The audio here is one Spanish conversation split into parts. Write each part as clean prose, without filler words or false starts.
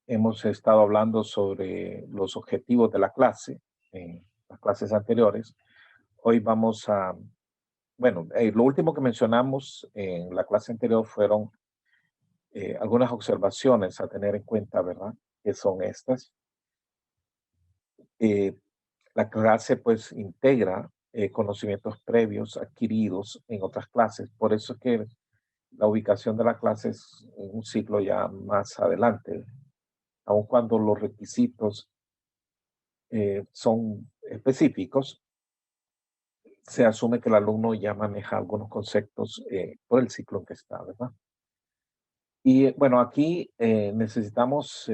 Hemos estado hablando sobre los objetivos de la clase en las clases anteriores. Hoy vamos a, bueno, lo último que mencionamos en la clase anterior fueron algunas observaciones a tener en cuenta, ¿verdad? Que son estas. Eh, la clase pues integra conocimientos previos adquiridos en otras clases. Por eso es que la ubicación de la clase es en un ciclo ya más adelante, aun cuando los requisitos son específicos, se asume que el alumno ya maneja algunos conceptos por el ciclo en que está, ¿verdad? Y bueno, aquí necesitamos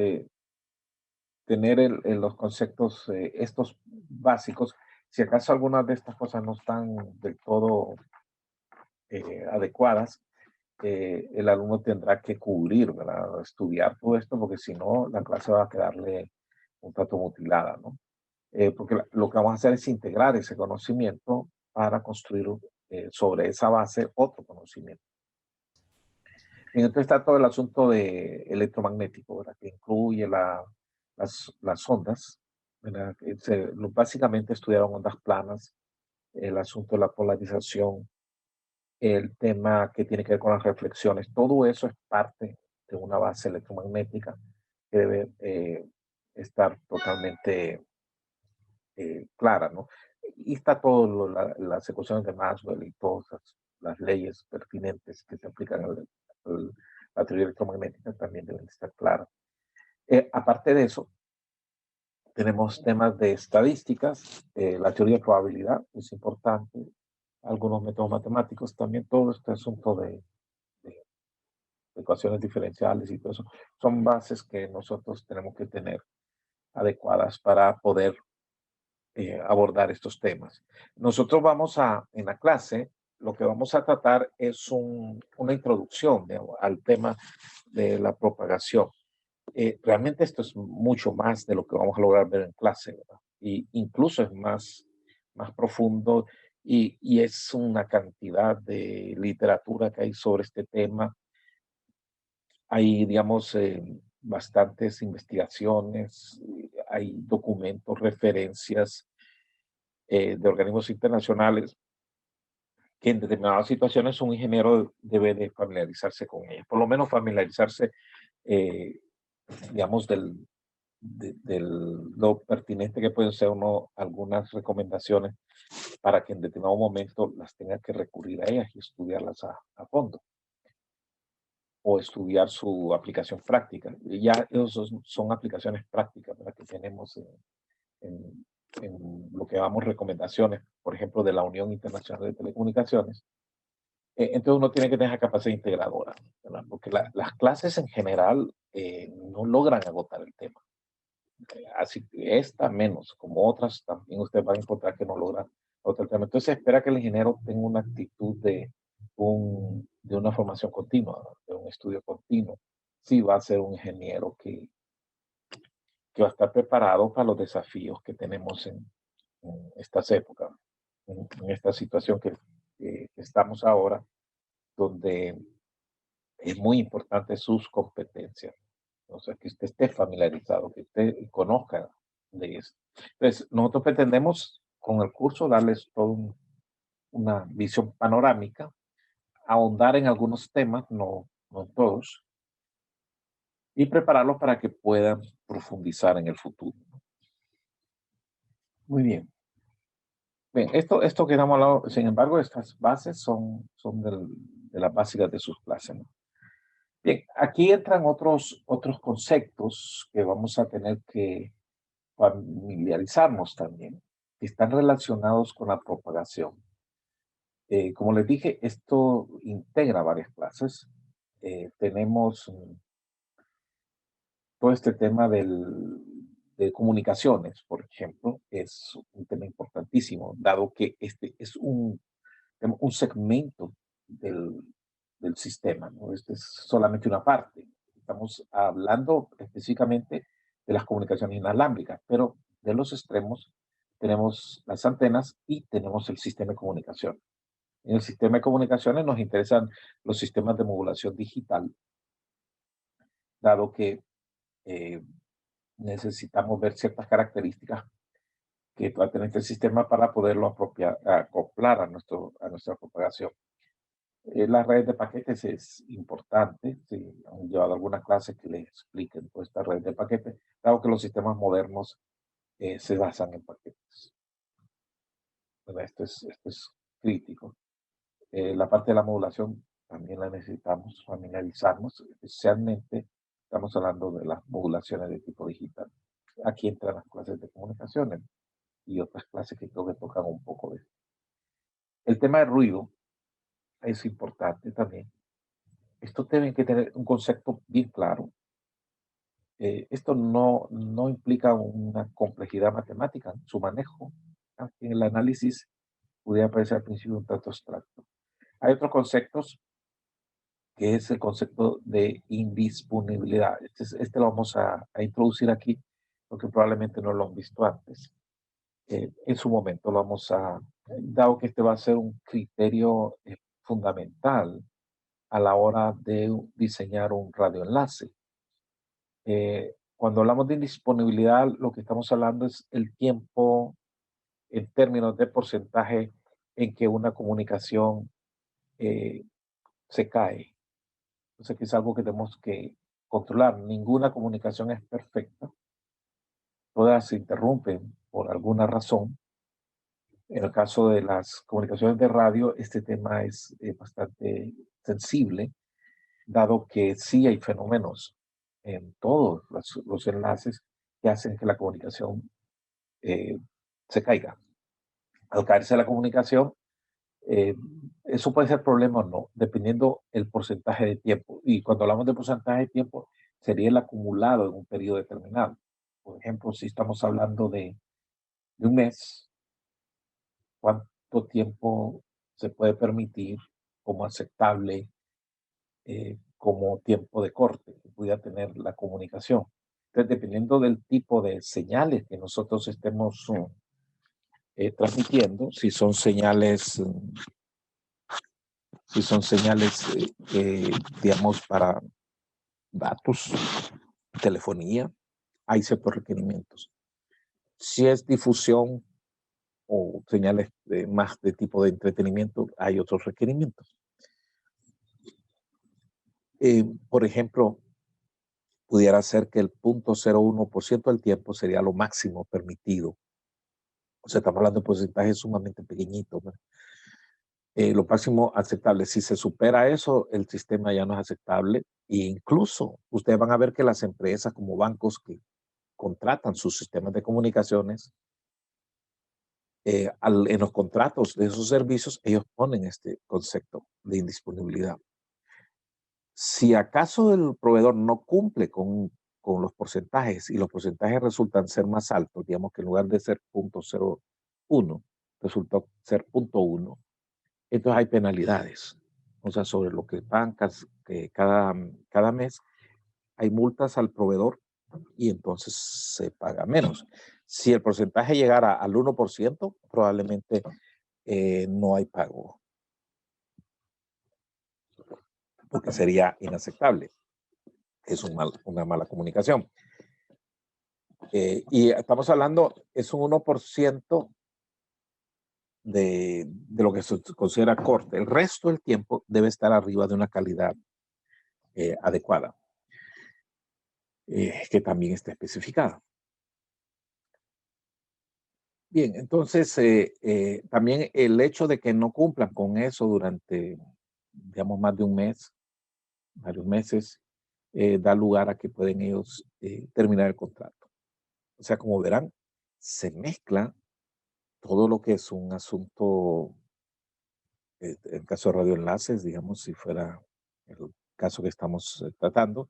tener los conceptos estos básicos. Si acaso algunas de estas cosas no están del todo adecuadas, el alumno tendrá que cubrir, ¿verdad? Estudiar todo esto, porque si no, la clase va a quedarle un tanto mutilada, ¿no? Porque lo que vamos a hacer es integrar ese conocimiento para construir sobre esa base otro conocimiento. Y entonces está todo el asunto de electromagnético, ¿verdad? Que incluye las ondas, ¿verdad? Básicamente estudiaron ondas planas, el asunto de la polarización, el tema que tiene que ver con las reflexiones. Todo eso es parte de una base electromagnética que debe estar totalmente clara, ¿no? Y está todo las ecuaciones de Maxwell y todas las leyes pertinentes que se aplican la teoría electromagnética también deben estar claras. Aparte de eso, tenemos temas de estadísticas, la teoría de probabilidad es importante, algunos métodos matemáticos, también todo este asunto de ecuaciones diferenciales y todo eso, son bases que nosotros tenemos que tener adecuadas para poder abordar estos temas. Nosotros en la clase, lo que vamos a tratar es una introducción al tema de la propagación. Realmente esto es mucho más de lo que vamos a lograr ver en clase, ¿verdad? Y incluso es más profundo y es una cantidad de literatura que hay sobre este tema. Hay, digamos, bastantes investigaciones, hay documentos, referencias de organismos internacionales que en determinadas situaciones un ingeniero debe de familiarizarse con ellas, por lo menos familiarizarse, eh, digamos, lo pertinente que pueden ser algunas recomendaciones para que en determinado momento las tenga que recurrir a ellas y estudiarlas a fondo o estudiar su aplicación práctica. Y ya esos son aplicaciones prácticas, ¿verdad? Que tenemos en, en lo que llamamos recomendaciones, por ejemplo, de la Unión Internacional de Telecomunicaciones. Entonces uno tiene que tener capacidad integradora, ¿verdad? Porque las clases en general no logran agotar el tema. Así que esta menos, como otras, también usted va a encontrar que no logra agotar el tema. Entonces espera que el ingeniero tenga una actitud de una formación continua, de un estudio continuo. Sí va a ser un ingeniero que va a estar preparado para los desafíos que tenemos en estas épocas, en esta situación que estamos ahora, donde es muy importante sus competencias. O sea, que usted esté familiarizado, que usted conozca de eso. Entonces, nosotros pretendemos con el curso darles toda una visión panorámica, ahondar en algunos temas, no en todos, y prepararlos para que puedan profundizar en el futuro. Muy bien. Bien, esto que estamos hablando, sin embargo, estas bases son de las básicas de sus clases, ¿no? Bien, aquí entran otros conceptos que vamos a tener que familiarizarnos también, que están relacionados con la propagación. Como les dije, esto integra varias clases. Tenemos todo este tema de comunicaciones, por ejemplo, es un tema importantísimo, dado que este es un segmento del, del sistema, ¿no? Este es solamente una parte. Estamos hablando específicamente de las comunicaciones inalámbricas, pero de los extremos tenemos las antenas y tenemos el sistema de comunicación. En el sistema de comunicaciones nos interesan los sistemas de modulación digital, dado que eh, necesitamos ver ciertas características que va a tener este sistema para poderlo acoplar a nuestra propagación. La red de paquetes es importante. Sí, han llevado algunas clases que les expliquen toda esta red de paquetes, dado que los sistemas modernos se basan en paquetes. ¿Verdad? Esto es crítico. La parte de la modulación también la necesitamos familiarizarnos, especialmente estamos hablando de las modulaciones de tipo digital. Aquí entran las clases de comunicaciones y otras clases que creo que tocan un poco de esto. El tema del ruido es importante también. Esto tienen que tener un concepto bien claro. Esto no implica una complejidad matemática en su manejo, aunque en el análisis pudiera parecer al principio un tanto abstracto. Hay otros conceptos que es el concepto de indisponibilidad. Este lo vamos a introducir aquí porque probablemente no lo han visto antes. En su momento lo vamos dado que este va a ser un criterio fundamental a la hora de diseñar un radioenlace. Cuando hablamos de indisponibilidad, lo que estamos hablando es el tiempo en términos de porcentaje en que una comunicación eh, se cae. Entonces, que es algo que tenemos que controlar. Ninguna comunicación es perfecta. Todas se interrumpen por alguna razón. En el caso de las comunicaciones de radio, este tema es bastante sensible, dado que sí hay fenómenos en todos los enlaces que hacen que la comunicación eh, se caiga. Al caerse la comunicación, eh, eso puede ser problema o no, dependiendo el porcentaje de tiempo. Y cuando hablamos de porcentaje de tiempo, sería el acumulado en un periodo determinado. Por ejemplo, si estamos hablando de un mes, ¿cuánto tiempo se puede permitir como aceptable, como tiempo de corte que pudiera tener la comunicación? Entonces, dependiendo del tipo de señales que nosotros estemos transmitiendo, si son señales, digamos, para datos, telefonía, hay ciertos requerimientos. Si es difusión o señales más de tipo de entretenimiento, hay otros requerimientos. Por ejemplo, pudiera ser que el 0.01% del tiempo sería lo máximo permitido. O sea, estamos hablando de porcentajes sumamente pequeñitos. Lo máximo aceptable. Si se supera eso, el sistema ya no es aceptable. E incluso ustedes van a ver que las empresas como bancos que contratan sus sistemas de comunicaciones, en los contratos de esos servicios, ellos ponen este concepto de indisponibilidad. Si acaso el proveedor no cumple con los porcentajes y los porcentajes resultan ser más altos, digamos que en lugar de ser 0.01, resultó ser 0.1, entonces hay penalidades. O sea, sobre lo que pagan cada mes, hay multas al proveedor y entonces se paga menos. Si el porcentaje llegara al 1%, probablemente no hay pago, porque sería inaceptable. Es una mala comunicación. Y estamos hablando, es un 1% de lo que se considera corte. El resto del tiempo debe estar arriba de una calidad adecuada, que también está especificada. Bien, entonces también el hecho de que no cumplan con eso durante, digamos, más de un mes, varios meses, da lugar a que pueden ellos terminar el contrato. O sea, como verán, se mezcla todo lo que es un asunto, en caso de radioenlaces, digamos, si fuera el caso que estamos tratando,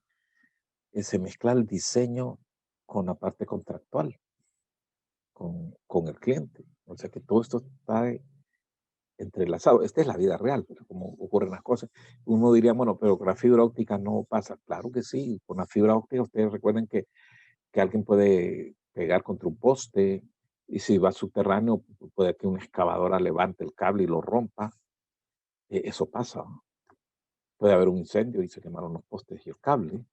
se mezcla el diseño con la parte contractual, con el cliente. O sea que todo esto está entrelazado. Esta es la vida real, pero como ocurren las cosas. Uno diría, bueno, pero con la fibra óptica no pasa. Claro que sí, con la fibra óptica ustedes recuerden que alguien puede pegar contra un poste y si va subterráneo puede que una excavadora levante el cable y lo rompa. Eso pasa. Puede haber un incendio y se quemaron los postes y el cable.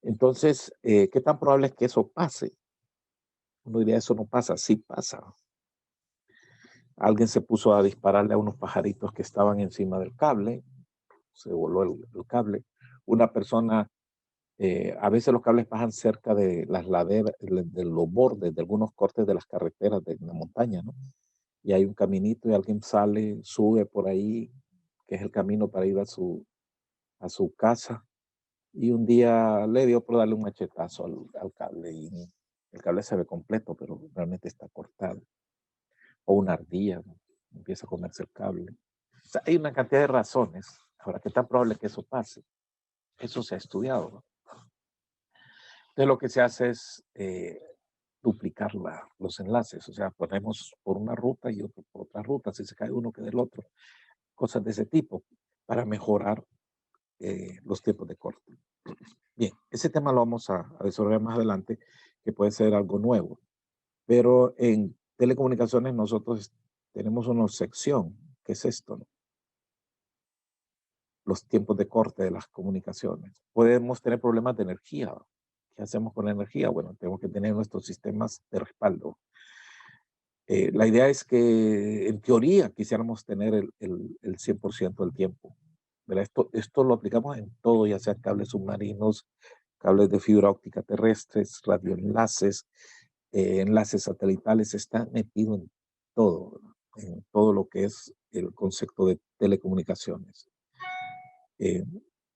Entonces, ¿qué tan probable es que eso pase? Uno diría, eso no pasa, sí pasa. Alguien se puso a dispararle a unos pajaritos que estaban encima del cable, se voló el cable. Una persona, a veces los cables pasan cerca de las laderas, de los bordes de algunos cortes de las carreteras de la montaña, ¿no? Y hay un caminito y alguien sale, sube por ahí, que es el camino para ir a su casa. Y un día le dio por darle un machetazo al cable y el cable se ve completo, pero realmente está cortado. O una ardilla, ¿no? Empieza a comerse el cable. O sea, hay una cantidad de razones. Ahora, ¿qué tan probable que eso pase? Eso se ha estudiado, ¿no? Entonces, lo que se hace es duplicar los enlaces. O sea, ponemos por una ruta y otro por otra ruta. Si se cae uno, queda el otro. Cosas de ese tipo para mejorar los tiempos de corte. Bien, ese tema lo vamos a desarrollar más adelante, que puede ser algo nuevo. Pero en telecomunicaciones nosotros tenemos una sección, que es esto, ¿no? Los tiempos de corte de las comunicaciones. Podemos tener problemas de energía. ¿Qué hacemos con la energía? Bueno, tenemos que tener nuestros sistemas de respaldo. La idea es que, en teoría, quisiéramos tener el 100% del tiempo. ¿Verdad? Esto lo aplicamos en todo, ya sea cables submarinos, cables de fibra óptica terrestres, radioenlaces, enlaces satelitales, está metido todo, ¿verdad? En todo lo que es el concepto de telecomunicaciones. Eh,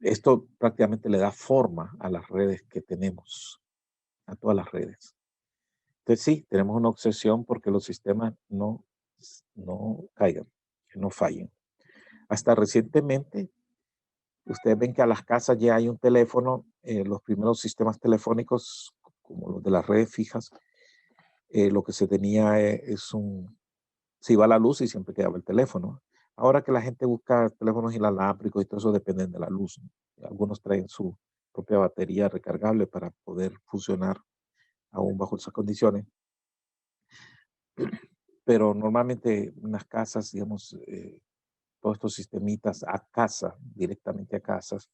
Esto prácticamente le da forma a las redes que tenemos, a todas las redes. Entonces sí, tenemos una obsesión porque los sistemas no caigan, que no fallen. Hasta recientemente, ustedes ven que a las casas ya hay un teléfono, los primeros sistemas telefónicos, como los de las redes fijas, lo que se tenía se iba la luz y siempre quedaba el teléfono. Ahora que la gente busca teléfonos inalámbricos y todo eso depende de la luz, ¿no? Algunos traen su propia batería recargable para poder funcionar aún bajo esas condiciones. Pero normalmente en las casas, digamos, todos estos sistemitas a casa, directamente a casas,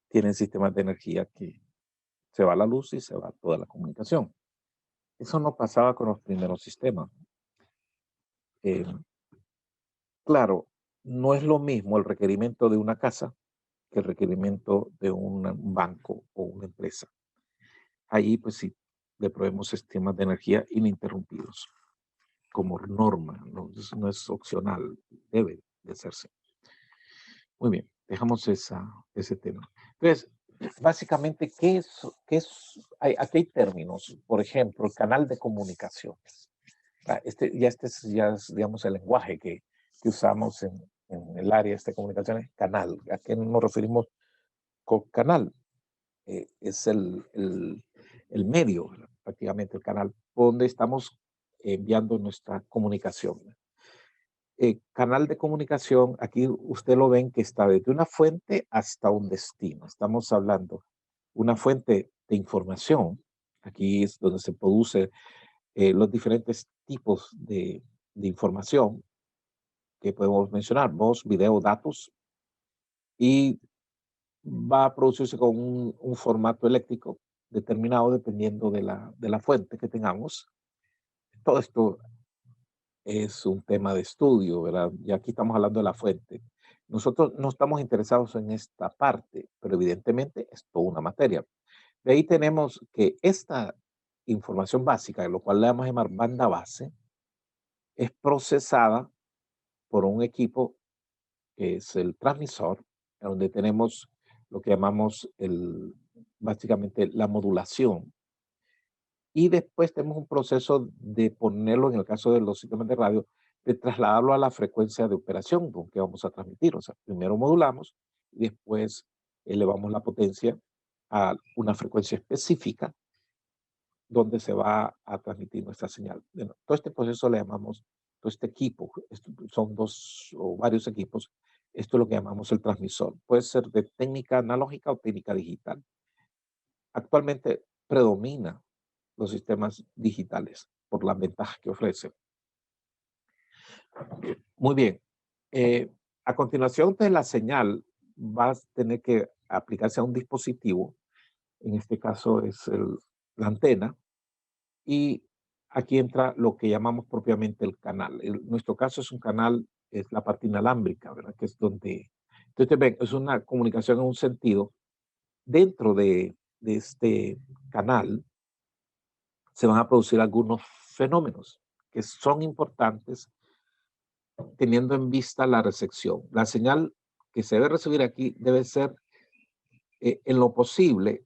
tienen sistemas de energía que se va la luz y se va toda la comunicación. Eso no pasaba con los primeros sistemas. Eh, claro, no es lo mismo el requerimiento de una casa que el requerimiento de un banco o una empresa. Ahí, pues sí, le proveemos sistemas de energía ininterrumpidos como norma, no es opcional, debe de hacerse. Muy bien, dejamos ese tema. Entonces, básicamente, aquí hay términos, por ejemplo, el canal de comunicaciones. Este es, digamos, el lenguaje que usamos en el área de comunicaciones, canal. ¿A qué nos referimos con canal? Es el medio, prácticamente el canal, donde estamos enviando nuestra comunicación. Canal de comunicación, aquí usted lo ven que está desde una fuente hasta un destino. Estamos hablando una fuente de información. Aquí es donde se produce los diferentes tipos de información que podemos mencionar, voz, video, datos, y va a producirse con un formato eléctrico determinado dependiendo de la fuente que tengamos. Todo esto es un tema de estudio, ¿verdad? Y aquí estamos hablando de la fuente. Nosotros no estamos interesados en esta parte, pero evidentemente es toda una materia. De ahí tenemos que esta información básica, lo cual le vamos a llamar banda base, es procesada por un equipo que es el transmisor, donde tenemos lo que llamamos básicamente la modulación. Y después tenemos un proceso de ponerlo, en el caso de los sistemas de radio, de trasladarlo a la frecuencia de operación con que vamos a transmitir. O sea, primero modulamos y después elevamos la potencia a una frecuencia específica donde se va a transmitir nuestra señal. Bueno, todo este proceso le llamamos, todo este equipo, son dos o varios equipos, esto es lo que llamamos el transmisor. Puede ser de técnica analógica o técnica digital. Actualmente predomina los sistemas digitales por las ventajas que ofrecen. Muy bien. A continuación de la señal va a tener que aplicarse a un dispositivo En este caso es la antena. Y aquí entra lo que llamamos propiamente el canal. En nuestro caso es un canal, es la parte inalámbrica, ¿verdad? Que es donde, entonces ven, es una comunicación en un sentido. Dentro de este canal se van a producir algunos fenómenos que son importantes teniendo en vista la recepción. La señal que se debe recibir aquí debe ser en lo posible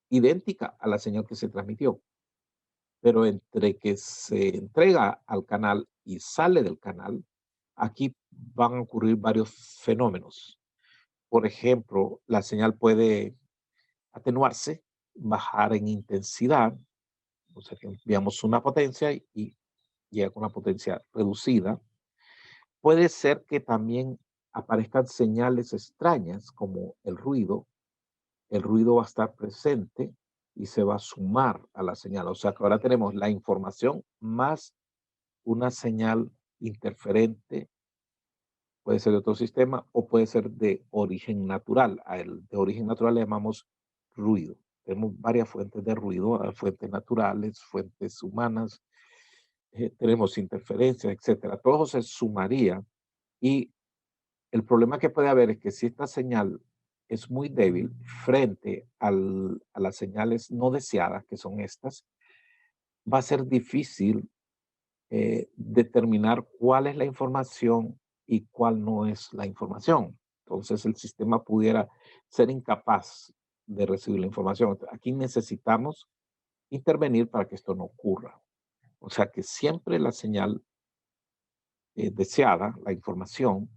idéntica a la señal que se transmitió, pero entre que se entrega al canal y sale del canal, aquí van a ocurrir varios fenómenos. Por ejemplo, la señal puede atenuarse, bajar en intensidad, o sea que enviamos una potencia y llega con una potencia reducida. Puede ser que también aparezcan señales extrañas como el ruido. El ruido va a estar presente y se va a sumar a la señal. O sea que ahora tenemos la información más una señal interferente, puede ser de otro sistema o puede ser de origen natural. A el de origen natural le llamamos ruido. Tenemos varias fuentes de ruido, fuentes naturales, fuentes humanas, tenemos interferencias, etcétera. Todo se sumaría y el problema que puede haber es que si esta señal es muy débil frente a las señales no deseadas, que son estas, va a ser difícil determinar cuál es la información y cuál no es la información. Entonces el sistema pudiera ser incapaz de recibir la información. Aquí necesitamos intervenir para que esto no ocurra. O sea que siempre la señal deseada, la información,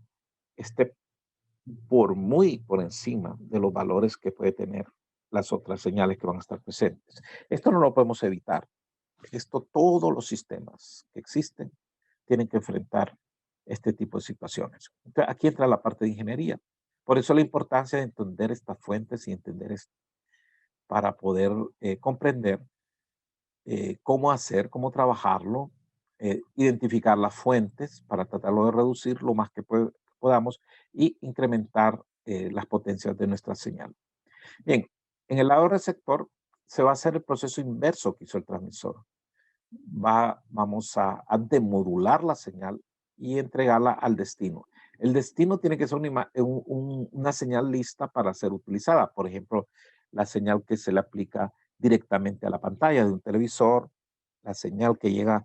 esté muy por encima de los valores que puede tener las otras señales que van a estar presentes. Esto no lo podemos evitar. Esto todos los sistemas que existen tienen que enfrentar este tipo de situaciones. Entonces, aquí entra la parte de ingeniería. Por eso la importancia de entender estas fuentes y entender esto para poder comprender cómo hacer, cómo trabajarlo, identificar las fuentes para tratarlo de reducir lo más que podamos y incrementar las potencias de nuestra señal. Bien, en el lado receptor se va a hacer el proceso inverso que hizo el transmisor. Vamos a demodular la señal y entregarla al destino. El destino tiene que ser una señal lista para ser utilizada. Por ejemplo, la señal que se le aplica directamente a la pantalla de un televisor, la señal que llega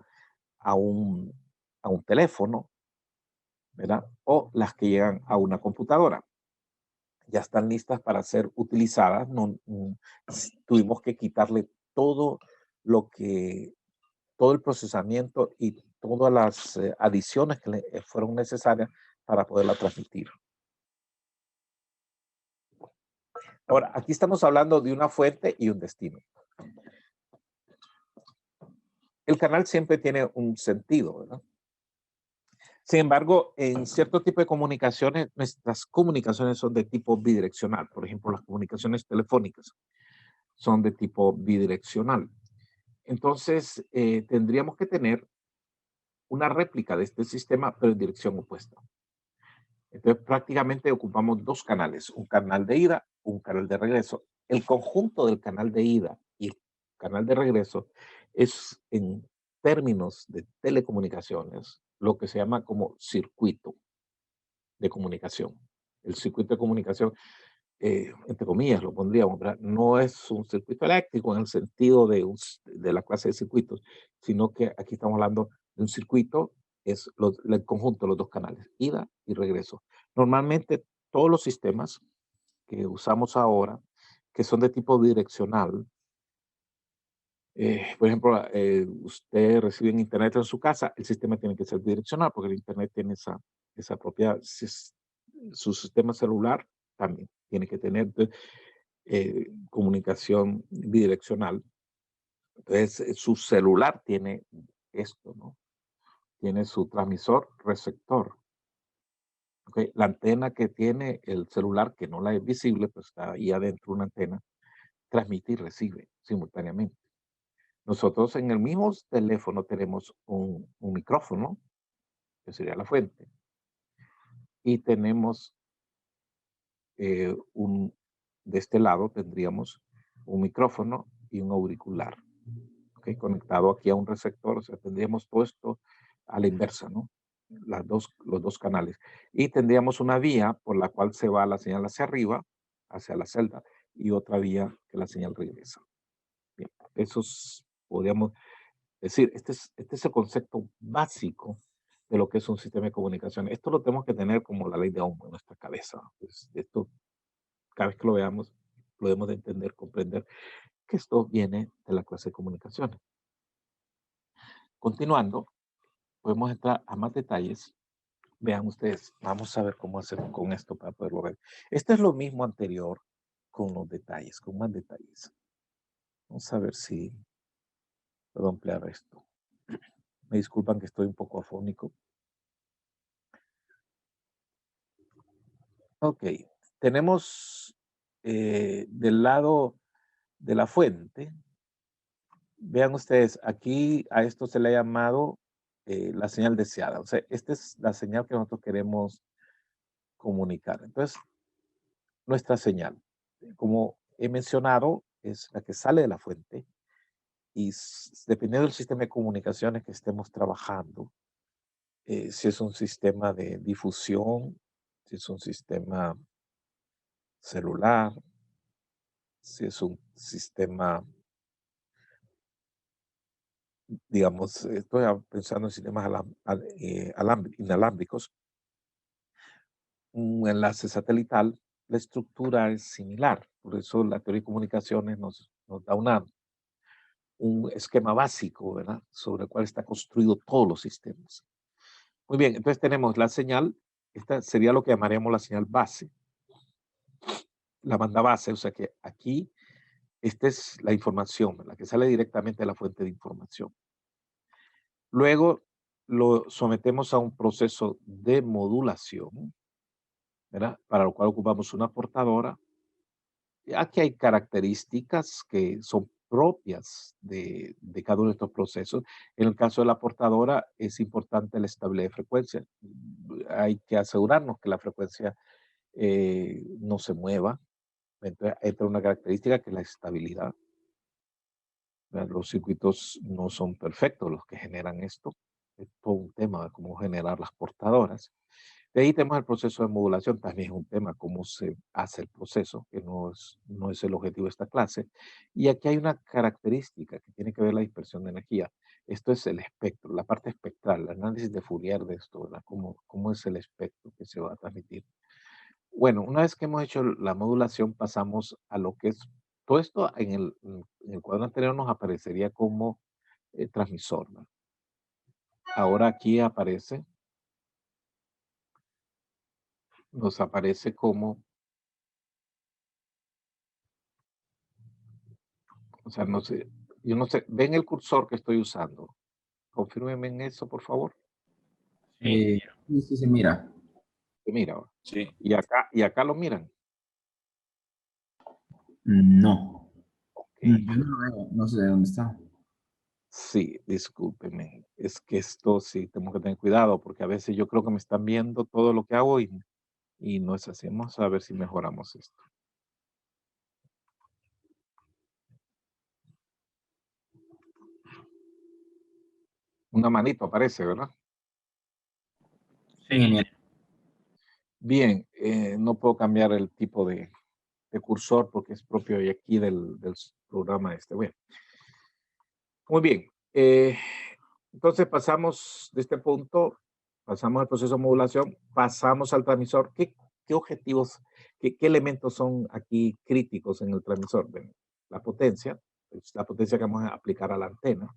a un teléfono, ¿verdad? O las que llegan a una computadora. Ya están listas para ser utilizadas. Tuvimos que quitarle todo todo el procesamiento y todas las adiciones que fueron necesarias para poderla transmitir. Ahora, aquí estamos hablando de una fuente y un destino. El canal siempre tiene un sentido, ¿verdad? Sin embargo, en cierto tipo de comunicaciones, nuestras comunicaciones son de tipo bidireccional. Por ejemplo, las comunicaciones telefónicas son de tipo bidireccional. Entonces, tendríamos que tener una réplica de este sistema, pero en dirección opuesta. Entonces, prácticamente ocupamos dos canales, un canal de ida, un canal de regreso. El conjunto del canal de ida y el canal de regreso es, en términos de telecomunicaciones, lo que se llama como circuito de comunicación. El circuito de comunicación, entre comillas, lo pondríamos, ¿verdad? No es un circuito eléctrico en el sentido de la clase de circuitos, sino que aquí estamos hablando de un circuito, es el conjunto de los dos canales, ida y regreso. Normalmente todos los sistemas que usamos ahora, que son de tipo direccional, por ejemplo, usted recibe en internet en su casa, el sistema tiene que ser direccional porque el internet tiene esa propiedad. Su sistema celular también tiene que tener comunicación bidireccional. Entonces, su celular tiene esto, ¿no? Tiene su transmisor, receptor. ¿Okay? La antena que tiene el celular, que no la es visible, pues está ahí adentro una antena, transmite y recibe simultáneamente. Nosotros en el mismo teléfono tenemos un micrófono, que sería la fuente, y tenemos de este lado tendríamos un micrófono y un auricular, ¿ok? Conectado aquí a un receptor, o sea, tendríamos todo esto a la inversa, ¿no? Los dos canales. Y tendríamos una vía por la cual se va la señal hacia arriba, hacia la celda, y otra vía que la señal regresa. Bien, podríamos decir, este es el concepto básico de lo que es un sistema de comunicación. Esto lo tenemos que tener como la ley de Ohm en nuestra cabeza. Pues esto, cada vez que lo veamos, lo debemos de entender, comprender que esto viene de la clase de comunicaciones. Continuando, podemos entrar a más detalles. Vean ustedes, vamos a ver cómo hacer con esto para poderlo ver. Esto es lo mismo anterior con los detalles, con más detalles. Vamos a ver si puedo ampliar esto. Me disculpan que estoy un poco afónico. Ok, tenemos del lado de la fuente, vean ustedes, aquí a esto se le ha llamado la señal deseada. O sea, esta es la señal que nosotros queremos comunicar. Entonces, nuestra señal, como he mencionado, es la que sale de la fuente y dependiendo del sistema de comunicaciones que estemos trabajando, si es un sistema de difusión, si es un sistema celular, si es un sistema, digamos, estoy pensando en sistemas inalámbricos, un enlace satelital, la estructura es similar. Por eso la teoría de comunicaciones nos da un esquema básico, ¿verdad? Sobre el cual está construido todos los sistemas. Muy bien, entonces tenemos la señal, esta sería lo que llamaríamos la señal base, la banda base, o sea que aquí, esta es la información, la que sale directamente de la fuente de información. Luego lo sometemos a un proceso de modulación, ¿verdad? Para lo cual ocupamos una portadora. Aquí hay características que son propias de cada uno de estos procesos. En el caso de la portadora es importante la estabilidad de frecuencia. Hay que asegurarnos que la frecuencia no se mueva. Entonces, entra una característica que es la estabilidad. Los circuitos no son perfectos los que generan esto. Es todo un tema de cómo generar las portadoras. De ahí tenemos el proceso de modulación, también es un tema, cómo se hace el proceso, que no es el objetivo de esta clase. Y aquí hay una característica que tiene que ver la dispersión de energía. Esto es el espectro, la parte espectral, el análisis de Fourier de esto, ¿verdad? Cómo es el espectro que se va a transmitir. Bueno, una vez que hemos hecho la modulación, pasamos a lo que es, todo esto en el cuadro anterior nos aparecería como transmisor, ¿no? Ahora aquí nos aparece como, o sea, no sé, yo no sé, ¿ven el cursor que estoy usando? Confírmenme en eso, por favor. Sí, sí, mira. Mira, ahora. Sí. Y acá lo miran. No. Ok. Yo no lo veo, no sé de dónde está. Sí, discúlpenme. Es que esto sí tengo que tener cuidado porque a veces yo creo que me están viendo todo lo que hago y no es así. Vamos a ver si mejoramos esto. Una manito aparece, ¿verdad? Sí, mira. Bien, no puedo cambiar el tipo de cursor porque es propio de aquí del programa este. Bueno, muy bien. Entonces pasamos de este punto, pasamos al proceso de modulación, pasamos al transmisor. ¿Qué objetivos, qué elementos son aquí críticos en el transmisor? Bueno, la potencia, es la potencia que vamos a aplicar a la antena.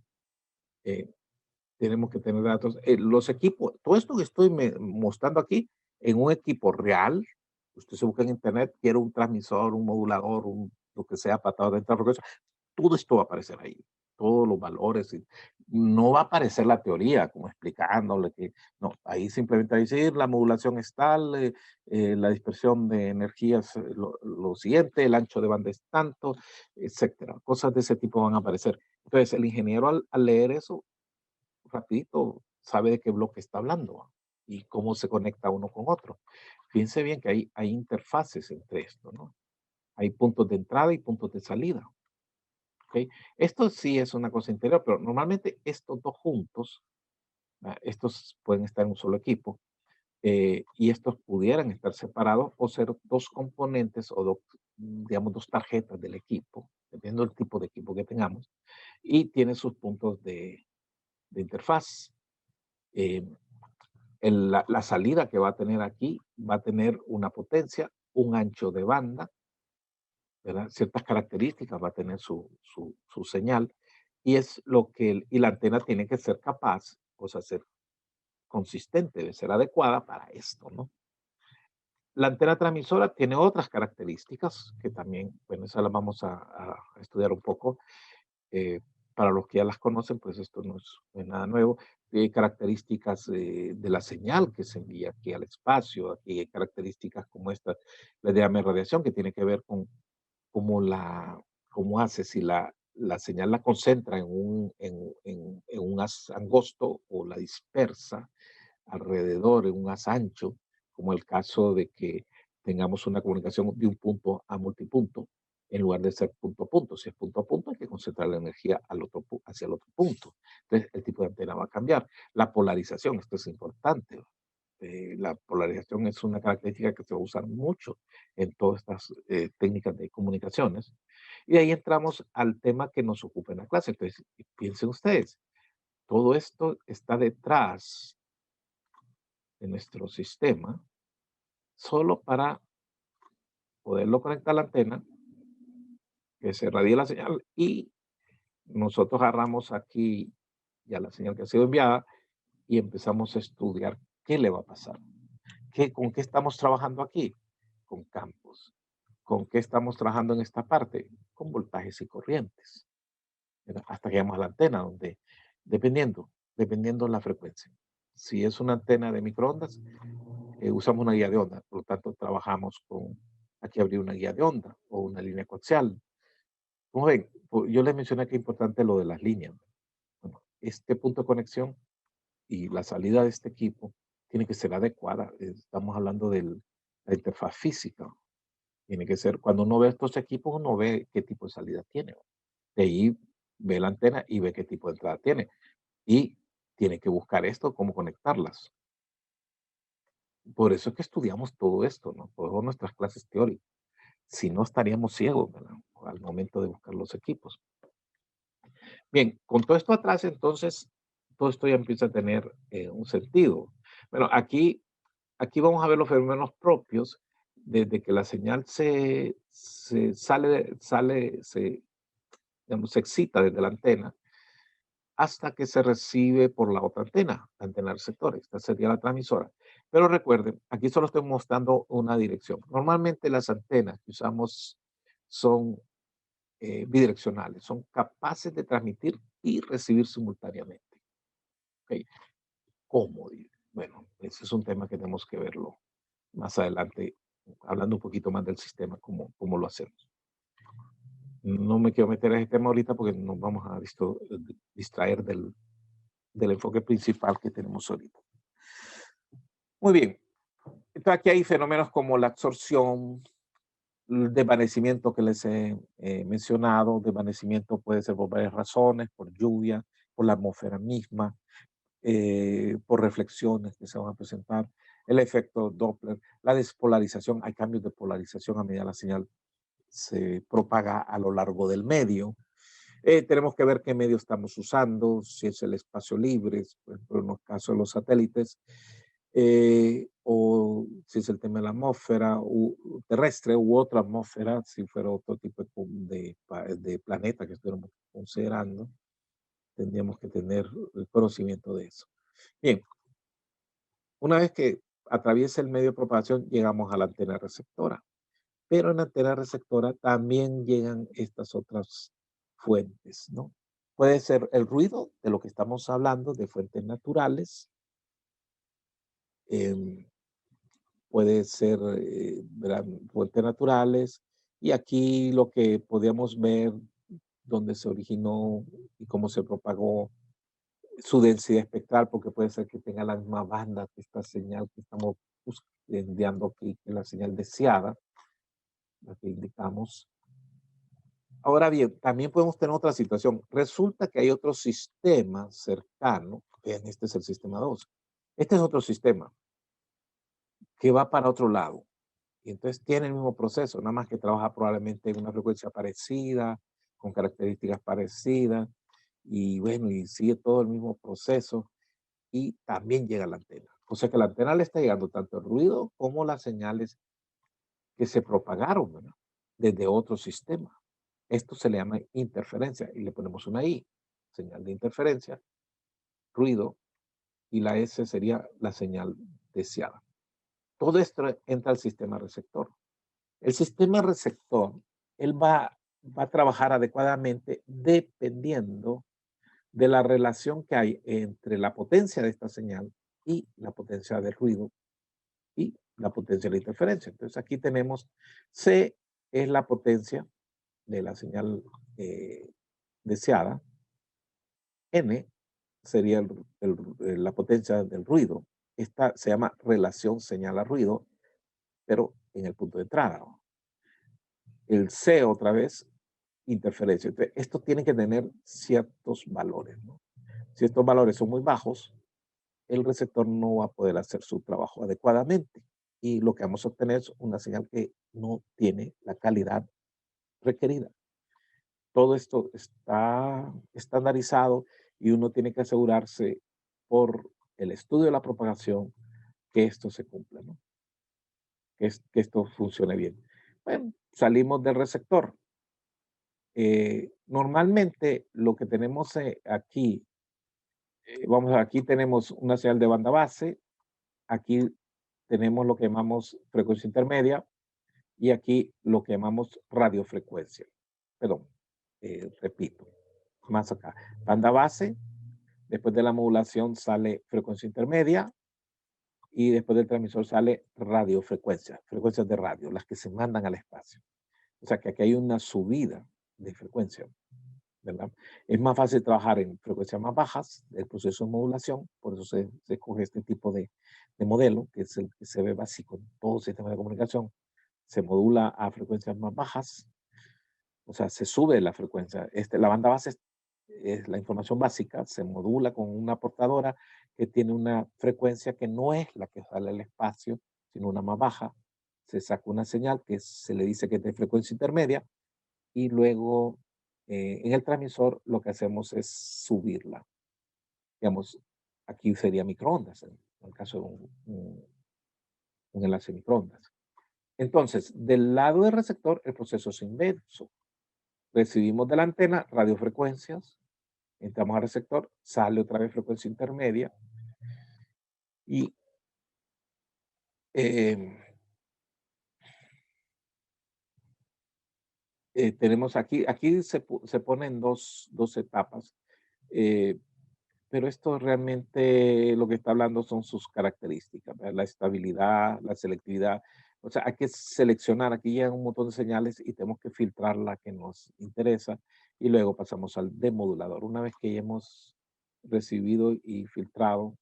Tenemos que tener datos. Los equipos, todo esto que estoy mostrando aquí, en un equipo real, usted se busca en internet, quiere un transmisor, un modulador, lo que sea, patado de frecuencia, todo esto va a aparecer ahí, todos los valores. No va a aparecer la teoría, como explicándole que, no, ahí simplemente va a decir la modulación es tal, la dispersión de energías, lo siguiente, el ancho de banda es tanto, etcétera. Cosas de ese tipo van a aparecer. Entonces, el ingeniero al leer eso, rapidito sabe de qué bloque está hablando y cómo se conecta uno con otro. Fíjense bien que hay interfaces entre esto, ¿no? Hay puntos de entrada y puntos de salida. ¿Ok? Esto sí es una cosa interior, pero normalmente estos dos juntos, estos pueden estar en un solo equipo, y estos pudieran estar separados o ser dos componentes o dos, digamos, dos tarjetas del equipo, dependiendo del tipo de equipo que tengamos, y tiene sus puntos de interfaz. Eh, la salida que va a tener aquí va a tener una potencia, un ancho de banda, ¿verdad? Ciertas características va a tener su señal, y es lo que, y la antena tiene que ser capaz, o sea, ser consistente, de ser adecuada para esto, ¿no? La antena transmisora tiene otras características que también, bueno, esas las vamos a estudiar un poco. eh, para los que ya las conocen, pues esto no es nada nuevo. Hay características de la señal que se envía aquí al espacio. Aquí hay características como esta, la de radiación, que tiene que ver con cómo cómo hace si la señal la concentra en un haz angosto o la dispersa alrededor en un haz ancho, como el caso de que tengamos una comunicación de un punto a multipunto, en lugar de ser punto a punto. Si es punto a punto, hay que concentrar la energía hacia el otro punto. Entonces, el tipo de antena va a cambiar. La polarización, esto es importante. La polarización es una característica que se va a usar mucho en todas estas técnicas de comunicaciones. Y de ahí entramos al tema que nos ocupa en la clase. Entonces, piensen ustedes, todo esto está detrás de nuestro sistema solo para poderlo conectar a la antena, que se radie la señal y nosotros agarramos aquí ya la señal que ha sido enviada y empezamos a estudiar qué le va a pasar. ¿Con qué estamos trabajando aquí? Con campos. ¿Con qué estamos trabajando en esta parte? Con voltajes y corrientes. ¿Verdad? Hasta que llegamos a la antena, donde dependiendo la frecuencia. Si es una antena de microondas, usamos una guía de onda, por lo tanto trabajamos con, aquí habría una guía de onda o una línea coaxial. Como ven, yo les mencioné que es importante lo de las líneas. Bueno, este punto de conexión y la salida de este equipo tiene que ser adecuada. Estamos hablando de la interfaz física. Tiene que ser, cuando uno ve estos equipos, uno ve qué tipo de salida tiene. De ahí ve la antena y ve qué tipo de entrada tiene. Y tiene que buscar esto, cómo conectarlas. Por eso es que estudiamos todo esto, ¿no? Todas nuestras clases teóricas. Si no, estaríamos ciegos, ¿verdad? Al momento de buscar los equipos. Bien, con todo esto atrás, entonces, todo esto ya empieza a tener un sentido. Bueno, aquí vamos a ver los fenómenos propios desde que la señal digamos, se excita desde la antena hasta que se recibe por la otra antena, la antena receptora. Esta sería la transmisora. Pero recuerden, aquí solo estoy mostrando una dirección. Normalmente las antenas que usamos son bidireccionales, son capaces de transmitir y recibir simultáneamente. ¿Okay? ¿Cómo? Bueno, ese es un tema que tenemos que verlo más adelante, hablando un poquito más del sistema, cómo lo hacemos. No me quiero meter en ese tema ahorita porque nos vamos a distraer del enfoque principal que tenemos ahorita. Muy bien. Entonces aquí hay fenómenos como la absorción, el desvanecimiento que les he mencionado. Desvanecimiento puede ser por varias razones, por lluvia, por la atmósfera misma, por reflexiones que se van a presentar, el efecto Doppler, la despolarización. Hay cambios de polarización a medida que la señal se propaga a lo largo del medio. Tenemos que ver qué medio estamos usando, si es el espacio libre, por ejemplo, en el caso de los satélites, o si es el tema de la atmósfera terrestre u otra atmósfera, si fuera otro tipo de planeta que estuviéramos considerando, tendríamos que tener el conocimiento de eso. Bien, una vez que atraviesa el medio de propagación, llegamos a la antena receptora. Pero en la antena receptora también llegan estas otras fuentes, ¿no? Puede ser el ruido, de lo que estamos hablando, de fuentes naturales. em, Puede ser fuentes naturales. Y aquí lo que podíamos ver, donde se originó y cómo se propagó su densidad espectral, porque puede ser que tenga la misma banda que esta señal que estamos enviando aquí, que es la señal deseada, la que indicamos. Ahora bien, también podemos tener otra situación. Resulta que hay otro sistema cercano. Vean, este es el sistema 2. Este es otro sistema que va para otro lado. Y entonces tiene el mismo proceso, nada más que trabaja probablemente en una frecuencia parecida, con características parecidas, y bueno, y sigue todo el mismo proceso, y también llega a la antena. O sea que la antena le está llegando tanto el ruido como las señales que se propagaron, ¿verdad? Desde otro sistema. Esto se le llama interferencia y le ponemos una I, señal de interferencia, ruido, y la S sería la señal deseada. Todo esto entra al sistema receptor. El sistema receptor, él va a trabajar adecuadamente dependiendo de la relación que hay entre la potencia de esta señal y la potencia del ruido y la potencia de la interferencia. Entonces aquí tenemos C es la potencia de la señal deseada, N sería la potencia del ruido. Esta se llama relación señal a ruido, pero en el punto de entrada. El C otra vez, interferencia. Entonces, esto tiene que tener ciertos valores, ¿no? Si estos valores son muy bajos, el receptor no va a poder hacer su trabajo adecuadamente. Y lo que vamos a obtener es una señal que no tiene la calidad requerida. Todo esto está estandarizado y uno tiene que asegurarse por el estudio de la propagación que esto se cumpla, ¿no? Que esto funcione bien. Bueno, salimos del receptor. Normalmente lo que tenemos aquí, vamos a ver, aquí tenemos una señal de banda base, aquí tenemos lo que llamamos frecuencia intermedia y aquí lo que llamamos radiofrecuencia. Perdón, repito, más acá. Banda base, después de la modulación sale frecuencia intermedia y después del transmisor sale radiofrecuencia, frecuencias de radio, las que se mandan al espacio. O sea que aquí hay una subida de frecuencia, ¿verdad? Es más fácil trabajar en frecuencias más bajas del proceso de modulación, por eso se escoge este tipo de modelo, que es el que se ve básico en todo sistema de comunicación. Se modula a frecuencias más bajas, o sea, se sube la frecuencia. La banda base es la información básica, se modula con una portadora que tiene una frecuencia que no es la que sale al espacio, sino una más baja. Se saca una señal que se le dice que es de frecuencia intermedia y luego en el transmisor lo que hacemos es subirla. Digamos, aquí sería microondas, en el caso de un enlace de microondas. Entonces, del lado del receptor, el proceso es inverso. Recibimos de la antena radiofrecuencias, entramos al receptor, sale otra vez frecuencia intermedia y eh, tenemos aquí se ponen dos etapas, eh, pero esto realmente lo que está hablando son sus características, ¿verdad? La estabilidad, la selectividad. O sea, hay que seleccionar, aquí llegan un montón de señales y tenemos que filtrar la que nos interesa y luego pasamos al demodulador. Una vez que ya hemos recibido y filtrado,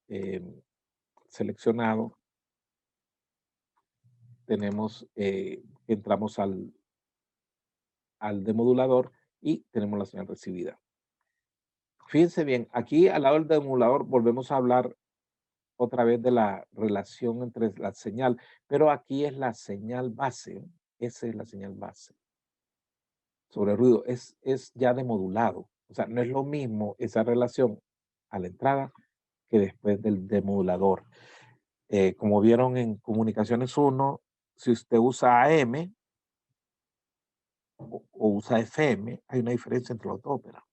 eh, seleccionado, tenemos, entramos al demodulador y tenemos la señal recibida. Fíjense bien, aquí al lado del demodulador volvemos a hablar otra vez de la relación entre la señal, pero aquí es la señal base, esa es la señal base. Sobre el ruido, es ya demodulado, o sea, no es lo mismo esa relación a la entrada que después del demodulador. Como vieron en Comunicaciones 1, si usted usa AM o usa FM, hay una diferencia entre los dos, ¿verdad?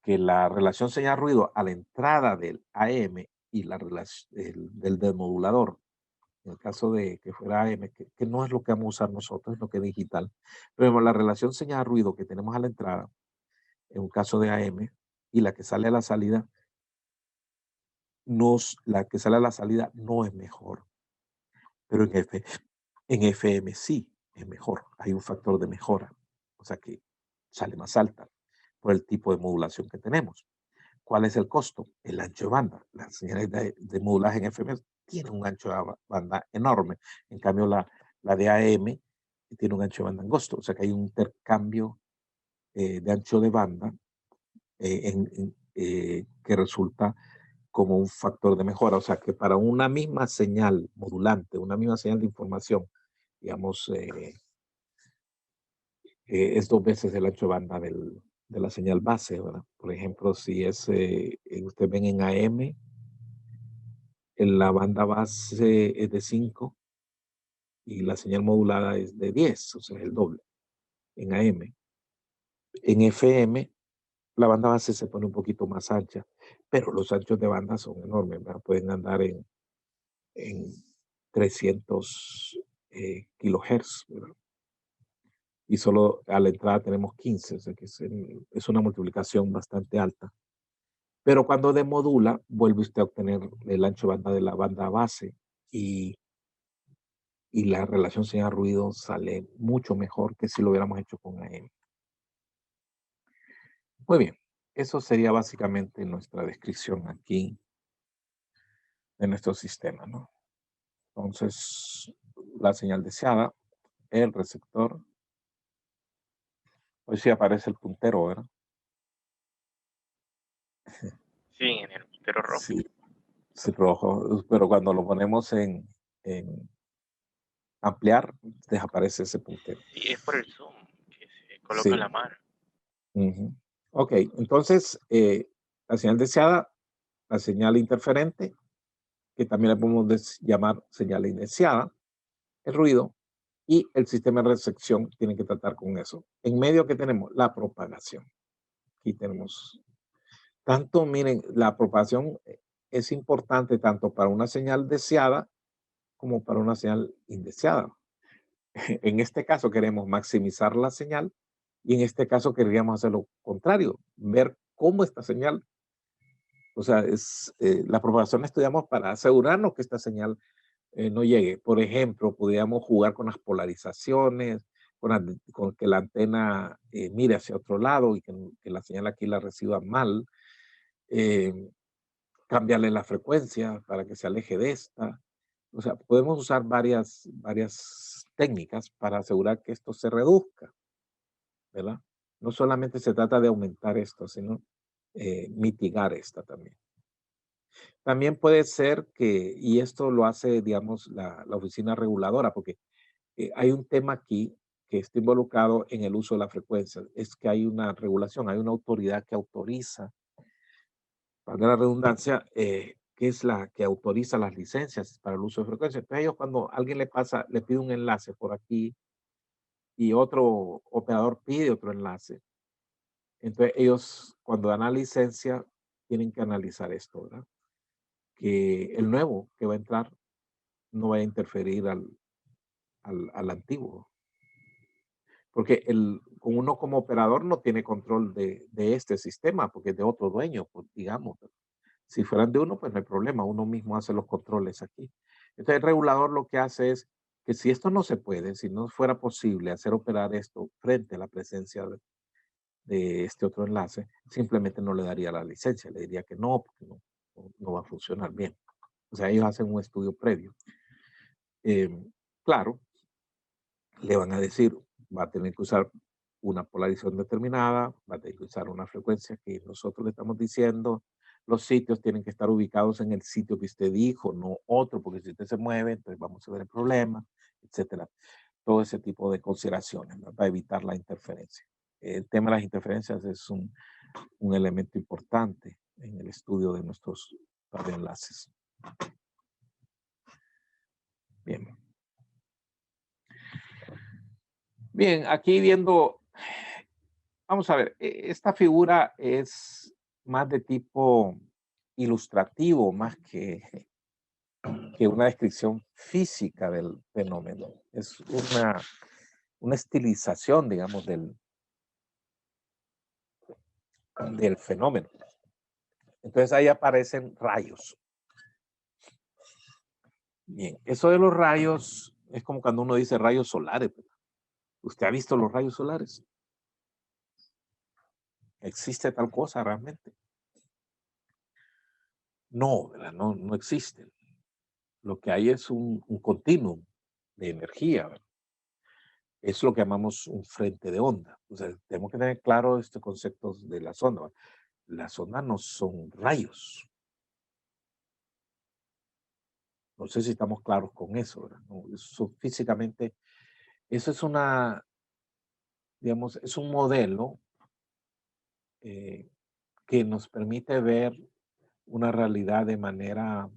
Que la relación señal-ruido a la entrada del AM y la del demodulador, en el caso de que fuera AM, que no es lo que vamos a usar nosotros, es lo que es digital, pero la relación señal-ruido que tenemos a la entrada, en un caso de AM, y la que sale a la salida, la que sale a la salida no es mejor, pero en FM sí es mejor, hay un factor de mejora, o sea que sale más alta por el tipo de modulación que tenemos. ¿Cuál es el costo? El ancho de banda. Las señales de modulaje en FM tienen un ancho de banda enorme. En cambio, la de AM tiene un ancho de banda angosto. O sea que hay un intercambio de ancho de banda que resulta como un factor de mejora. O sea que para una misma señal modulante, una misma señal de información, digamos, es 2 veces el ancho de banda de la señal base, ¿verdad? Por ejemplo, si es, ustedes ven en AM, en la banda base es de 5 y la señal modulada es de 10, o sea, es el doble en AM. En FM, la banda base se pone un poquito más ancha, pero los anchos de banda son enormes, ¿verdad? Pueden andar en 300 kilohertz, ¿verdad? Y solo a la entrada tenemos 15, o sea que es una multiplicación bastante alta. Pero cuando demodula, vuelve usted a obtener el ancho de banda de la banda base y, y la relación señal-ruido sale mucho mejor que si lo hubiéramos hecho con AM. Muy bien, eso sería básicamente nuestra descripción aquí de nuestro sistema, ¿no? Entonces, la señal deseada, el receptor, hoy sí aparece el puntero, ¿verdad? Sí, en el puntero rojo. Sí, sí, rojo, pero cuando lo ponemos en ampliar, desaparece ese puntero. Sí, es por el zoom que se coloca Sí. la mano. Ujú. Ok, entonces, la señal deseada, la señal interferente, que también la podemos llamar señal indeseada, el ruido, y el sistema de recepción tiene que tratar con eso. En medio que tenemos la propagación. Aquí tenemos tanto, miren, la propagación es importante tanto para una señal deseada como para una señal indeseada. En este caso queremos maximizar la señal y en este caso queríamos hacer lo contrario, ver cómo esta señal, o sea, la propagación la estudiamos para asegurarnos que esta señal no llegue. Por ejemplo, podríamos jugar con las polarizaciones, con que la antena mire hacia otro lado y que la señal aquí la reciba mal, eh, cambiarle la frecuencia para que se aleje de esta. O sea, podemos usar varias técnicas para asegurar que esto se reduzca, ¿verdad? No solamente se trata de aumentar esto, sino mitigar esta también. También puede ser que, y esto lo hace, digamos, la oficina reguladora, porque hay un tema aquí que está involucrado en el uso de la frecuencia, es que hay una regulación, hay una autoridad que autoriza, para la redundancia, que es la que autoriza las licencias para el uso de frecuencia. Entonces ellos cuando alguien le pide un enlace por aquí y otro operador pide otro enlace, entonces ellos cuando dan la licencia tienen que analizar esto, ¿verdad? Que el nuevo que va a entrar no va a interferir al antiguo. Porque uno como operador no tiene control de este sistema, porque es de otro dueño, pues, digamos. Si fueran de uno, pues no hay problema, uno mismo hace los controles aquí. Entonces el regulador lo que hace es que si esto no se puede, si no fuera posible hacer operar esto frente a la presencia de este otro enlace, simplemente no le daría la licencia, le diría que no, porque no va a funcionar bien. O sea, ellos hacen un estudio previo. Claro, le van a decir, va a tener que usar una polarización determinada, va a tener que usar una frecuencia que nosotros le estamos diciendo. Los sitios tienen que estar ubicados en el sitio que usted dijo, no otro, porque si usted se mueve, entonces vamos a ver el problema, etcétera. Todo ese tipo de consideraciones, ¿no? Para evitar la interferencia. El tema de las interferencias es un elemento importante en el estudio de nuestros radioenlaces. Bien. Bien, aquí viendo, vamos a ver, esta figura es más de tipo ilustrativo, más que una descripción física del fenómeno. Es una estilización, digamos, del fenómeno. Entonces ahí aparecen rayos. Bien, eso de los rayos es como cuando uno dice rayos solares. ¿Usted ha visto los rayos solares? ¿Existe tal cosa realmente? No, ¿verdad? No existe. Lo que hay es un continuum de energía, ¿verdad? es lo que llamamos un frente de onda. O sea, tenemos que tener claro este concepto de las ondas. Las ondas no son rayos. No sé si estamos claros con eso, ¿verdad? No, eso físicamente, eso es digamos, es un modelo eh, que nos permite ver una realidad de manera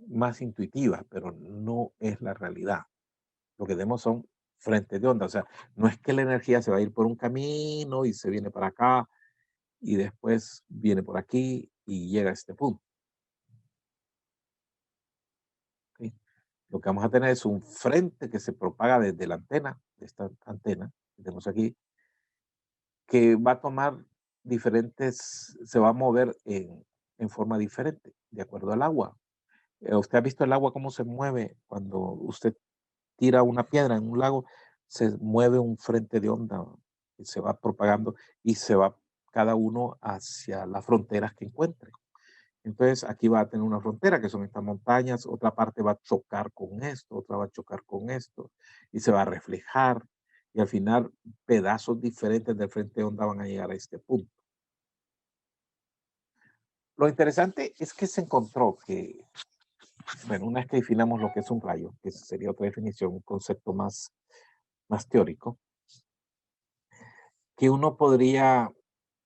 más intuitiva, pero no es la realidad. Lo que tenemos son frentes de onda. O sea, no es que la energía se va a ir por un camino y se viene para acá y después viene por aquí y llega a este punto. ¿Sí? Lo que vamos a tener es un frente que se propaga desde la antena, esta antena que tenemos aquí, que va a tomar diferentes, se va a mover en forma diferente, de acuerdo al agua. ¿Usted ha visto el agua cómo se mueve cuando usted tira una piedra en un lago? Se mueve un frente de onda y se va propagando y se va cada uno hacia las fronteras que encuentre. Entonces aquí va a tener una frontera que son estas montañas, otra parte va a chocar con esto, otra va a chocar con esto y se va a reflejar y al final pedazos diferentes del frente de onda van a llegar a este punto. Lo interesante es que se encontró que, bueno, una vez que definamos lo que es un rayo, que sería otra definición, un concepto más teórico, que uno podría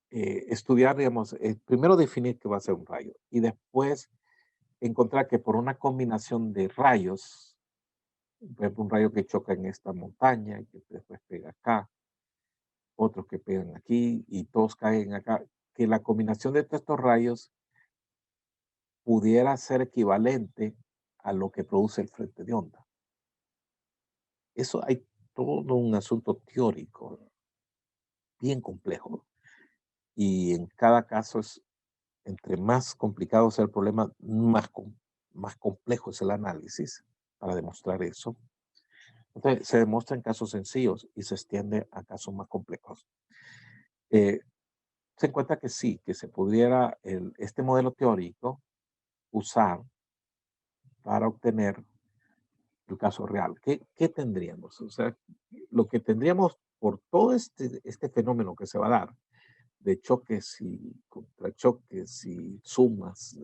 estudiar, digamos, primero definir qué va a ser un rayo y después encontrar que por una combinación de rayos, por ejemplo, un rayo que choca en esta montaña y que después pega acá, otros que pegan aquí y todos caen acá, que la combinación de todos estos rayos pudiera ser equivalente a lo que produce el frente de onda. Eso hay todo un asunto teórico bien complejo y en cada caso es, entre más complicado sea el problema, más complejo es el análisis para demostrar eso. Entonces, se demuestra en casos sencillos y se extiende a casos más complejos. Eh, se encuentra que sí, que se pudiera este modelo teórico usar para obtener el caso real. ¿Qué tendríamos? O sea, lo que tendríamos por todo este fenómeno que se va a dar de choques y contrachoques y sumas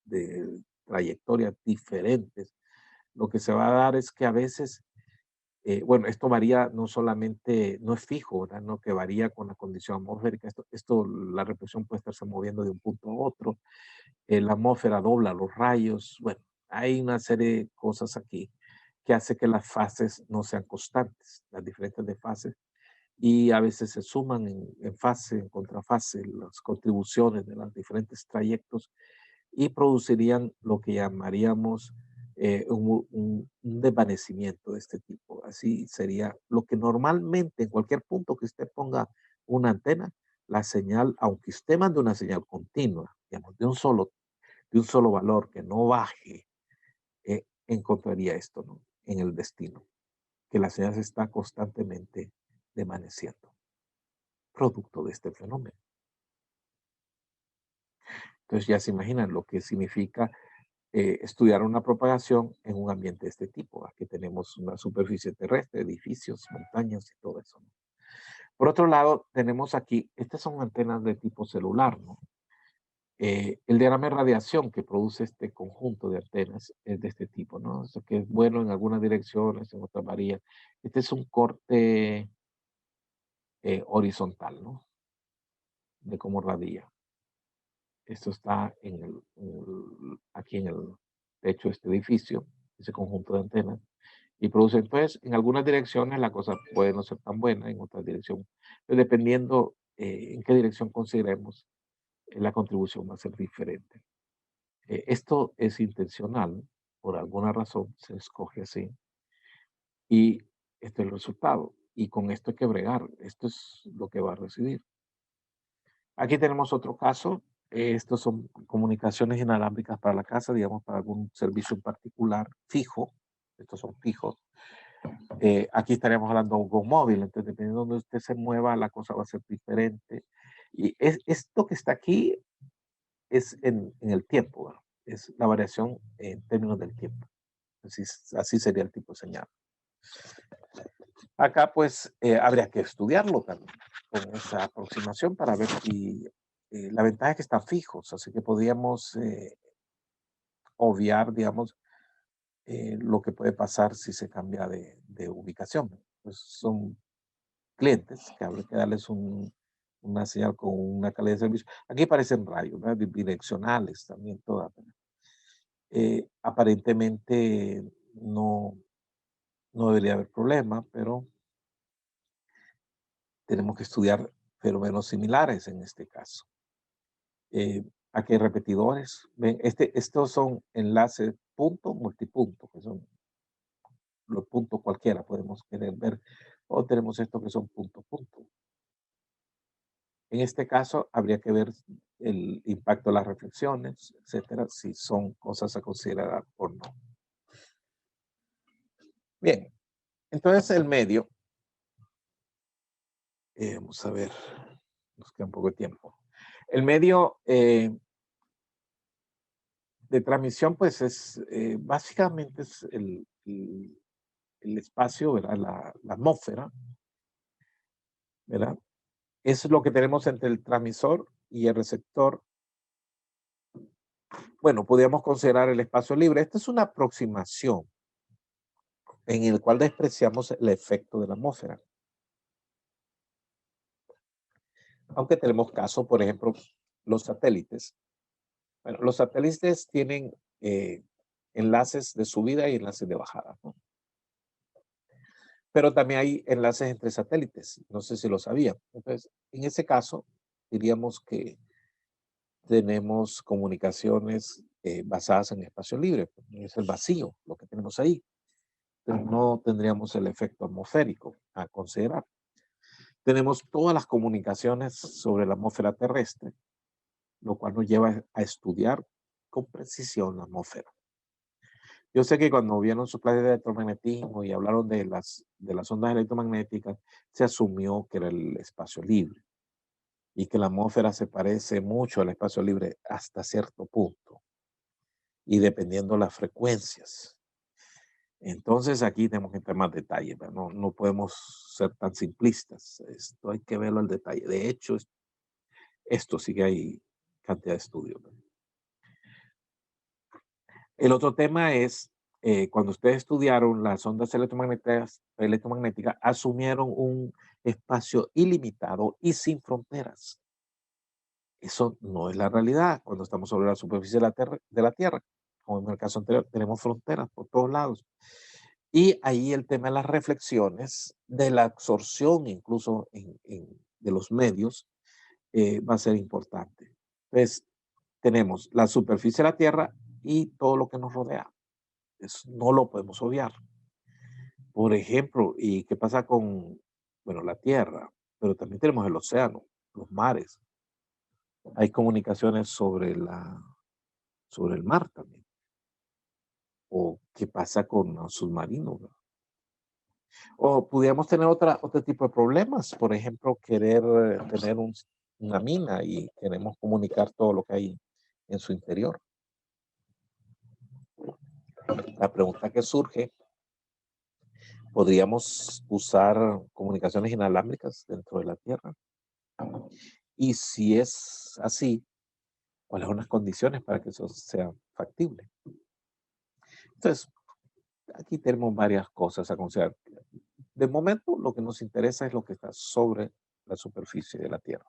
de trayectorias diferentes, lo que se va a dar es que a veces, bueno, esto varía no solamente, no es fijo, ¿verdad? No, que varía con la condición atmosférica. La represión puede estarse moviendo de un punto a otro. La atmósfera dobla los rayos. Bueno, hay una serie de cosas aquí que hace que las fases no sean constantes, las diferentes de fases, y a veces se suman en fase, en contrafase, las contribuciones de los diferentes trayectos y producirían lo que llamaríamos un desvanecimiento de este tipo. Así sería lo que normalmente en cualquier punto que usted ponga una antena, la señal, aunque usted mande una señal continua, digamos, de un solo valor que no baje, encontraría esto, ¿no? En el destino, que la señal se está constantemente desvaneciendo, producto de este fenómeno. Entonces ya se imaginan lo que significa estudiar una propagación en un ambiente de este tipo. Aquí tenemos una superficie terrestre, edificios, montañas y todo eso, ¿no? Por otro lado, tenemos aquí, estas son antenas de tipo celular, ¿no? El diagrama de radiación que produce este conjunto de antenas es de este tipo, ¿no? Eso que es bueno en algunas direcciones, en otras varía. Este es un corte horizontal, ¿no? De cómo radia. Esto está aquí en el techo de este edificio, ese conjunto de antenas, y produce, entonces, en algunas direcciones la cosa puede no ser tan buena, en otras direcciones, pero dependiendo en qué dirección consideremos, la contribución va a ser diferente. Esto es intencional, por alguna razón se escoge así, y este es el resultado, y con esto hay que bregar, esto es lo que va a recibir. Aquí tenemos otro caso. Estos son comunicaciones inalámbricas para la casa, digamos, para algún servicio en particular fijo. Estos son fijos. Aquí estaríamos hablando de un móvil, entonces dependiendo de donde usted se mueva, la cosa va a ser diferente. Y esto que está aquí es en el tiempo, ¿verdad? Es la variación en términos del tiempo. Así sería el tipo de señal. Acá pues habría que estudiarlo también con esa aproximación para ver si la ventaja es que están fijos, así que podríamos obviar, digamos, lo que puede pasar si se cambia de ubicación. Pues son clientes que habría que darles una señal con una calidad de servicio. Aquí aparecen radios, ¿verdad? Bidireccionales también todas. Aparentemente no, no debería haber problema, pero tenemos que estudiar fenómenos similares en este caso. Aquí hay repetidores. Ven, estos son enlaces punto, multipunto, que son los puntos cualquiera, podemos querer ver. O tenemos estos que son punto, punto. En este caso, habría que ver el impacto de las reflexiones, etcétera, si son cosas a considerar o no. Bien, entonces el medio, vamos a ver, nos queda un poco de tiempo. El medio de transmisión, pues es básicamente es el espacio, ¿verdad? La atmósfera, ¿verdad? Eso es lo que tenemos entre el transmisor y el receptor. Bueno, podríamos considerar el espacio libre. Esta es una aproximación en el cual despreciamos el efecto de la atmósfera. Aunque tenemos casos, por ejemplo, los satélites. Bueno, los satélites tienen enlaces de subida y enlaces de bajada, ¿no? Pero también hay enlaces entre satélites. No sé si lo sabían. Entonces, en ese caso, diríamos que tenemos comunicaciones basadas en espacio libre. Es el vacío, lo que tenemos ahí. Pero no tendríamos el efecto atmosférico a considerar. Tenemos todas las comunicaciones sobre la atmósfera terrestre, lo cual nos lleva a estudiar con precisión la atmósfera. Yo sé que cuando vieron su clase de electromagnetismo y hablaron de las ondas electromagnéticas, se asumió que era el espacio libre y que la atmósfera se parece mucho al espacio libre hasta cierto punto y dependiendo las frecuencias. Entonces aquí tenemos que entrar más detalle, no podemos ser tan simplistas. Esto hay que verlo al detalle. De hecho, esto sí que hay cantidad de estudios. El otro tema es, cuando ustedes estudiaron las ondas electromagnéticas, asumieron un espacio ilimitado y sin fronteras. Eso no es la realidad cuando estamos sobre la superficie de la Tierra. Como en el caso anterior, tenemos fronteras por todos lados. Y ahí el tema de las reflexiones, de la absorción incluso de los medios, va a ser importante. Entonces, tenemos la superficie de la Tierra y todo lo que nos rodea. Eso no lo podemos obviar. Por ejemplo, ¿y qué pasa con, bueno, la Tierra? Pero también tenemos el océano, los mares. Hay comunicaciones sobre el mar también. ¿O qué pasa con los submarinos? O pudiéramos tener otro tipo de problemas. Por ejemplo, querer tener una mina y queremos comunicar todo lo que hay en su interior. La pregunta que surge, ¿podríamos usar comunicaciones inalámbricas dentro de la Tierra? Y si es así, ¿cuáles son las condiciones para que eso sea factible? Entonces, aquí tenemos varias cosas a considerar. De momento, lo que nos interesa es lo que está sobre la superficie de la Tierra.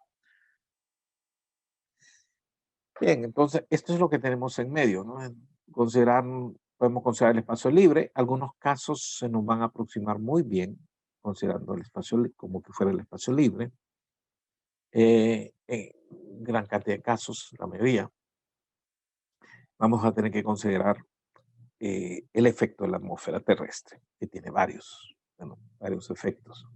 Bien, entonces, esto es lo que tenemos en medio, ¿no? Podemos considerar el espacio libre. Algunos casos se nos van a aproximar muy bien, considerando el espacio como que fuera el espacio libre. En gran cantidad de casos, la mayoría, vamos a tener que considerar el efecto de la atmósfera terrestre, que tiene varios efectos.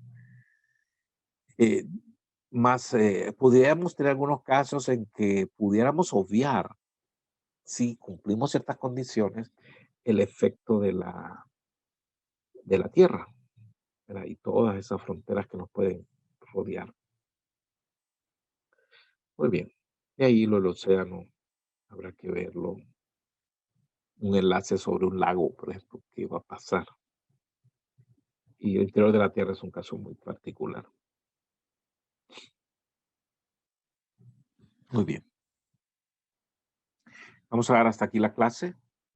Pudiéramos tener algunos casos en que pudiéramos obviar, si cumplimos ciertas condiciones, el efecto de la Tierra, ¿verdad? Y todas esas fronteras que nos pueden rodear. Muy bien. Y ahí lo del océano, habrá que verlo. Un enlace sobre un lago, por ejemplo, ¿qué va a pasar? y el interior de la Tierra es un caso muy particular. Muy bien. Vamos a dar hasta aquí la clase.